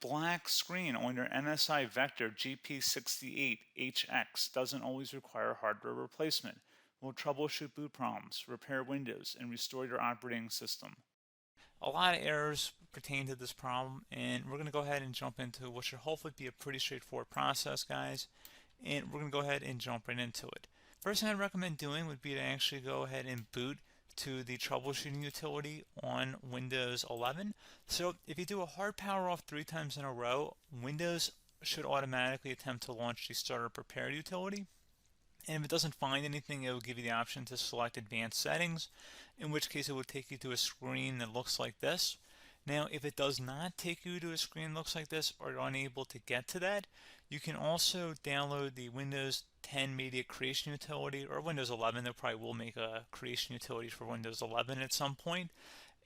black screen on your MSI Vector GP68 HX doesn't always require hardware replacement. We'll troubleshoot boot problems, repair Windows, and restore your operating system. A lot of errors pertain to this problem, and we're going to go ahead and jump into what should hopefully be a pretty straightforward process, guys. And we're going to go ahead and jump right into it. First thing I'd recommend doing would be to actually go ahead and boot to the troubleshooting utility on Windows 11. So if you do a hard power off 3 times in a row, Windows should automatically attempt to launch the startup repair utility. And if it doesn't find anything, it will give you the option to select advanced settings, in which case it will take you to a screen that looks like this. Now, if it does not take you to a screen that looks like this, or you're unable to get to that, you can also download the Windows 10 Media Creation Utility, or Windows 11. They probably will make a creation utility for Windows 11 at some point.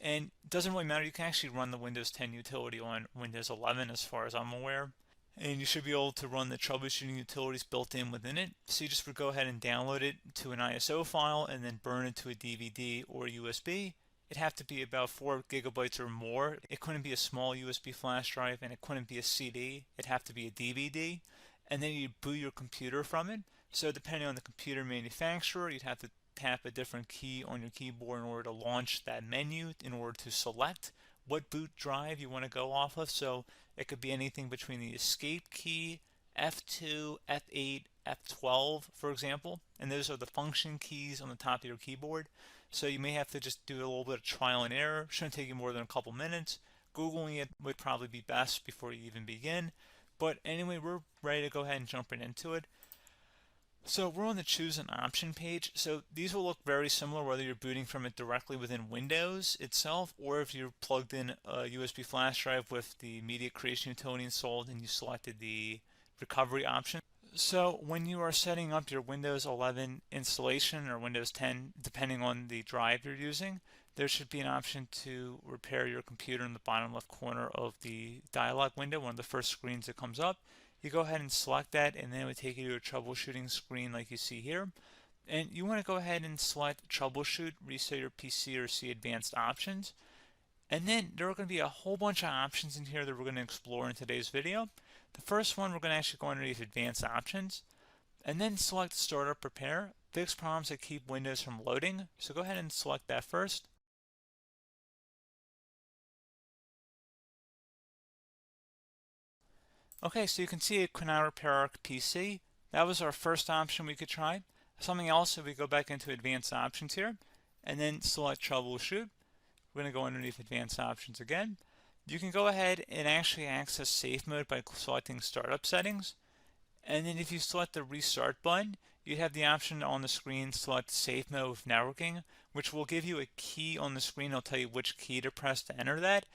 And it doesn't really matter, you can actually run the Windows 10 utility on Windows 11 as far as I'm aware. And you should be able to run the troubleshooting utilities built in within it. So you just would go ahead and download it to an ISO file and then burn it to a DVD or USB. It'd have to be about 4 gigabytes or more. It couldn't be a small USB flash drive, and it couldn't be a CD. It'd have to be a DVD. And then you boot your computer from it. So depending on the computer manufacturer, you'd have to tap a different key on your keyboard in order to launch that menu, in order to select what boot drive you want to go off of. So it could be anything between the escape key, F2, F8, F12, for example, and those are the function keys on the top of your keyboard. So you may have to just do a little bit of trial and error. Shouldn't take you more than a couple minutes. Googling it would probably be best before you even begin. But anyway, we're ready to go ahead and jump right into it. So we're on the choose an option page. So these will look very similar whether you're booting from it directly within Windows itself, or if you're plugged in a USB flash drive with the media creation utility installed and you selected the recovery option. So when you are setting up your Windows 11 installation or Windows 10, depending on the drive you're using, there should be an option to repair your computer in the bottom left corner of the dialog window, one of the first screens that comes up. You go ahead and select that, and then it would take you to a troubleshooting screen like you see here. And you want to go ahead and select troubleshoot, reset your PC, or see advanced options. And then there are going to be a whole bunch of options in here that we're going to explore in today's video. The first one, we're going to actually go underneath advanced options, and then select startup repair, fix problems that keep Windows from loading. So go ahead and select that first. Okay, so you can see it could now repair our PC. That was our first option we could try. Something else, if we go back into advanced options here, and then select troubleshoot, we're going to go underneath advanced options again. You can go ahead and actually access safe mode by selecting startup settings. And then if you select the restart button, you have the option on the screen, select safe mode with networking, which will give you a key on the screen. It'll tell you which key to press to enter that.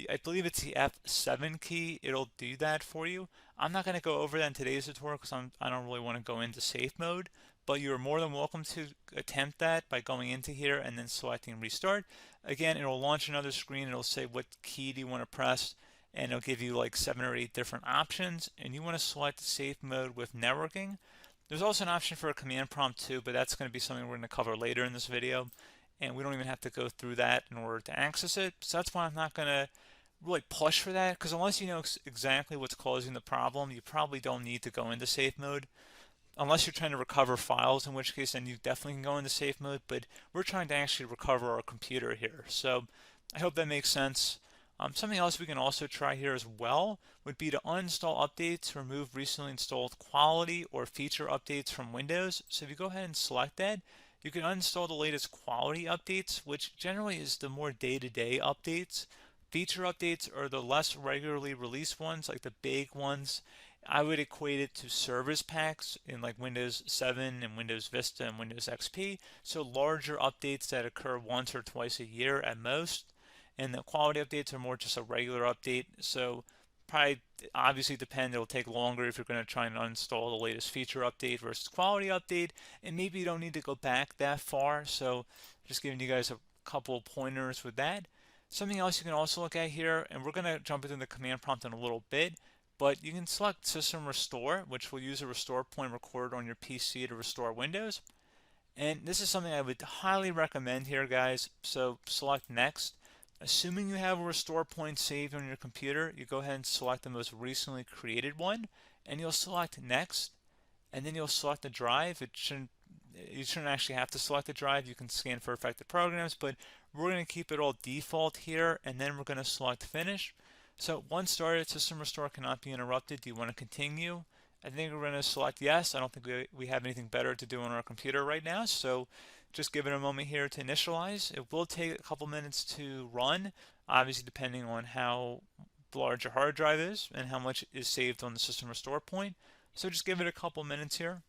I believe it's the F7 key. It'll do that for you. I'm not going to go over that in today's tutorial because I don't really want to go into safe mode, but you're more than welcome to attempt that by going into here and then selecting restart. Again, it'll launch another screen. It'll say what key do you want to press, and it'll give you like 7 or 8 different options, and you want to select safe mode with networking. There's also an option for a command prompt too, but that's going to be something we're going to cover later in this video, and we don't even have to go through that in order to access it. So that's why I'm not going to really push for that, because unless you know exactly what's causing the problem, you probably don't need to go into safe mode. Unless you're trying to recover files, in which case then you definitely can go into safe mode, but we're trying to actually recover our computer here. So I hope that makes sense. Something else we can also try here as well would be to uninstall updates, remove recently installed quality or feature updates from Windows. So if you go ahead and select that, you can uninstall the latest quality updates, which generally is the more day-to-day updates. Feature updates are the less regularly released ones, like the big ones. I would equate it to service packs in like Windows 7 and Windows Vista and Windows XP. So larger updates that occur once or twice a year at most. And the quality updates are more just a regular update. So probably obviously depend, it'll take longer if you're going to try and uninstall the latest feature update versus quality update. And maybe you don't need to go back that far. So just giving you guys a couple of pointers with that. Something else you can also look at here, and we're going to jump into the command prompt in a little bit, but you can select System Restore, which will use a restore point recorded on your PC to restore Windows. And this is something I would highly recommend here, guys. So select Next. Assuming you have a restore point saved on your computer, you go ahead and select the most recently created one, and you'll select next, and then you'll select the drive. You shouldn't actually have to select the drive. You can scan for affected programs, but we're going to keep it all default here, and then we're going to select finish. So once started, system restore cannot be interrupted. Do you want to continue? I think we're going to select yes. I don't think we have anything better to do on our computer right now, so just give it a moment here to initialize. It will take a couple minutes to run, obviously depending on how large your hard drive is and how much is saved on the system restore point. So just give it a couple minutes here.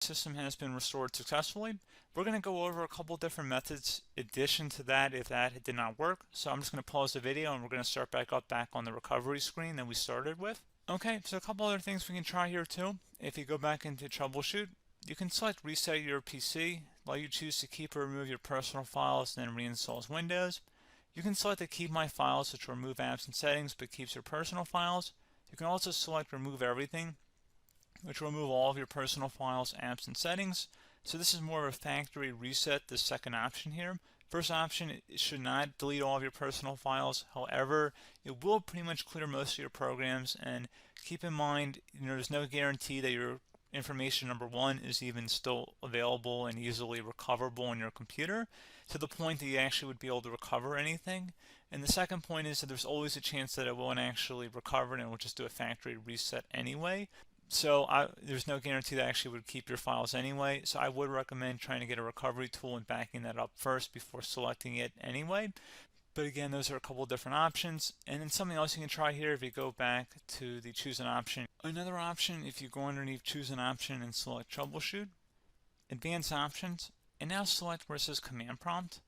System has been restored successfully. We're going to go over a couple different methods in addition to that if that did not work. So I'm just going to pause the video and we're going to start back on the recovery screen that we started with. Okay, so a couple other things we can try here too. If you go back into Troubleshoot, you can select Reset Your PC while you choose to keep or remove your personal files and then reinstalls Windows. You can select to keep my files, which will remove apps and settings but keeps your personal files. You can also select Remove Everything, which will remove all of your personal files, apps, and settings. So this is more of a factory reset, the second option here. First option, it should not delete all of your personal files. However, it will pretty much clear most of your programs, and keep in mind, there's no guarantee that your information, number one, is even still available and easily recoverable on your computer to the point that you actually would be able to recover anything. And the second point is that there's always a chance that it won't actually recover and it will just do a factory reset anyway. So there's no guarantee that actually would keep your files anyway. So I would recommend trying to get a recovery tool and backing that up first before selecting it anyway. But again, those are a couple different options. And then something else you can try here if you go back to the choose an option. Another option, if you go underneath choose an option and select troubleshoot, advanced options, and now select where it says command prompt.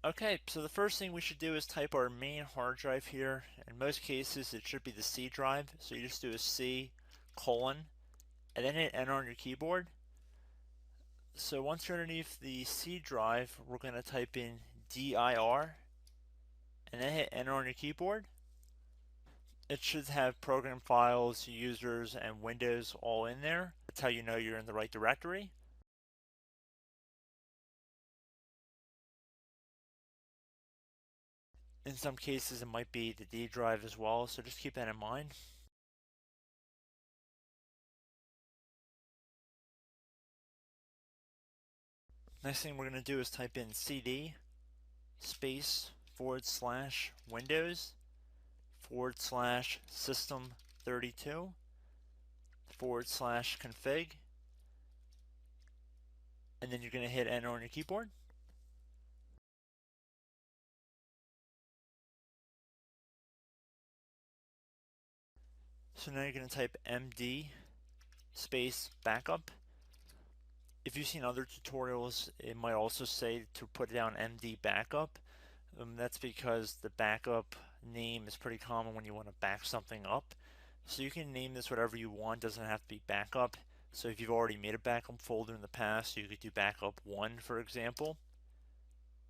Okay, so the first thing we should do is type our main hard drive here. In most cases, it should be the C drive. So you just do a C colon and then hit enter on your keyboard. So once you're underneath the C drive, we're going to type in dir and then hit enter on your keyboard. It should have program files, users, and Windows all in there. That's how you know you're in the right directory. In some cases, it might be the D drive as well, so just keep that in mind. Next thing we're going to do is type in cd space / Windows / system 32 / config, and then you're going to hit enter on your keyboard. So now you're going to type md space backup. If you've seen other tutorials, it might also say to put down md backup. That's because the backup name is pretty common when you want to back something up. So you can name this whatever you want, doesn't have to be backup. So if you've already made a backup folder in the past, you could do backup 1, for example.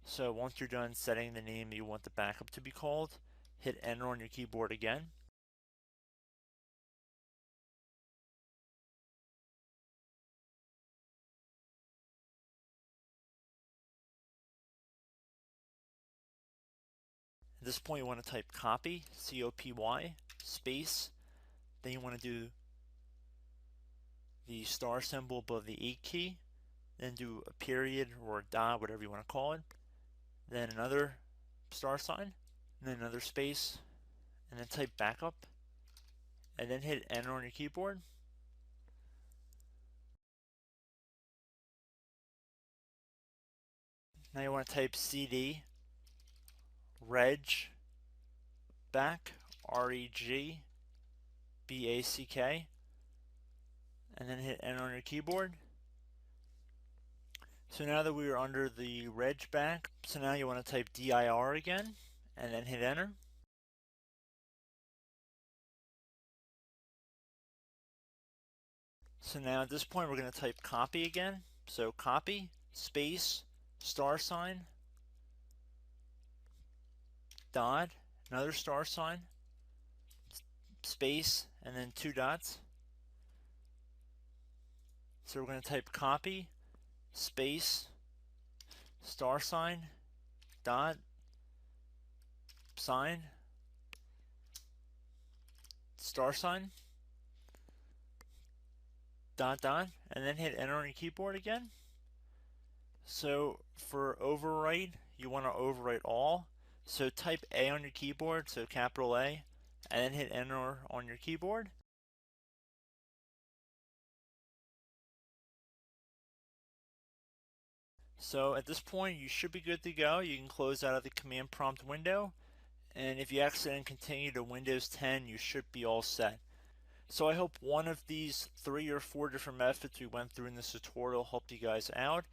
So once you're done setting the name you want the backup to be called, hit enter on your keyboard again. At this point you want to type copy, C-O-P-Y, space, then you want to do the star symbol above the 8 key, then do a period or a dot, whatever you want to call it, then another star sign, and then another space, and then type backup, and then hit enter on your keyboard. Now you want to type cd reg back, REG BACK, and then hit enter on your keyboard. So now that we are under the reg back, so now you want to type dir again, and then hit enter. So now at this point we're going to type copy again. So copy, space, star sign, dot, another star sign, space, and then 2 dots. So we're going to type copy, space, star sign, dot, sign, star sign, dot, dot, and then hit enter on your keyboard again. So for overwrite, you want to overwrite all. So type A on your keyboard, so capital A, and then hit enter on your keyboard. So at this point, you should be good to go. You can close out of the command prompt window, and if you accidentally continue to Windows 10, you should be all set. So I hope one of these 3 or 4 different methods we went through in this tutorial helped you guys out.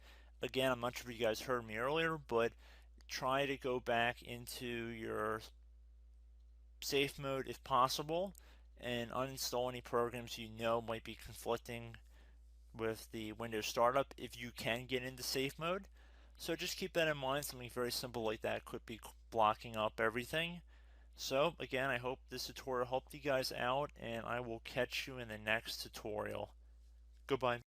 Again, I'm not sure if you guys heard me earlier, but try to go back into your safe mode if possible and uninstall any programs you know might be conflicting with the Windows startup if you can get into safe mode. So just keep that in mind. Something very simple like that could be blocking up everything. So again, I hope this tutorial helped you guys out, and I will catch you in the next tutorial. Goodbye.